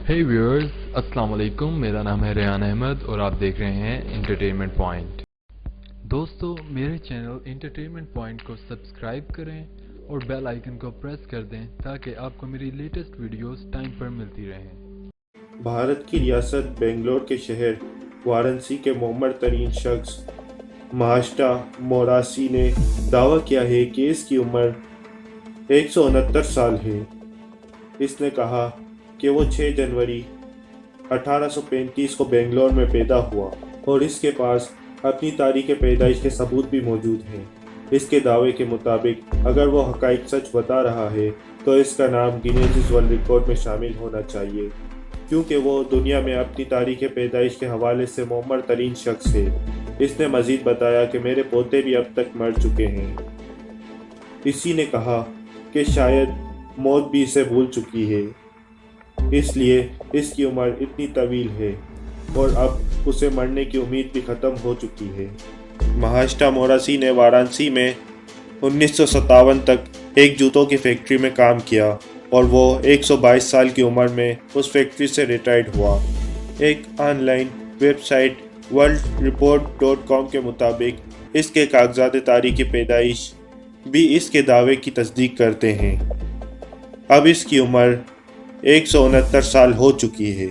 Hey viewers, अस्सलाम वालेकुम। मेरा नाम है रेहान अहमद और आप देख रहे हैं इंटरटेनमेंट पॉइंट। दोस्तों, मेरे चैनल इंटरटेनमेंट पॉइंट को सब्सक्राइब करें और बेल आइकन को प्रेस कर दें ताकि आपको मेरी लेटेस्ट वीडियोस टाइम पर मिलती रहें। भारत की रियासत बेंगलोर के शहर वाराणसी के मोहम्मद तरीन शख्स महाष्टा मोरासी ने दावा किया है कि इसकी उम्र 169 साल है। इसने कहा कि वो 6 जनवरी 1835 को बेंगलोर में पैदा हुआ और इसके पास अपनी तारीख पैदाइश के सबूत भी मौजूद हैं। इसके दावे के मुताबिक अगर वो हक़ाइक़ सच बता रहा है तो इसका नाम गिनीज वर्ल्ड रिकॉर्ड में शामिल होना चाहिए, क्योंकि वो दुनिया में अपनी तारीख पैदाइश के हवाले से मोहम्मद तरीन शख्स है। इसने मज़ीद बताया कि मेरे पोते भी अब तक मर चुके हैं। इसी ने कहा कि शायद मौत भी इसे भूल चुकी है, इसलिए इसकी उम्र इतनी तवील है और अब उसे मरने की उम्मीद भी ख़त्म हो चुकी है। महाष्टा मोरासी ने वाराणसी में 1957 तक एक जूतों की फैक्ट्री में काम किया और वो 122 साल की उम्र में उस फैक्ट्री से रिटायर्ड हुआ। एक ऑनलाइन वेबसाइट worldreport.com के मुताबिक इसके कागजात तारीख़ पैदाइश भी इसके दावे की तस्दीक करते हैं। अब इसकी उम्र 169 साल हो चुकी है।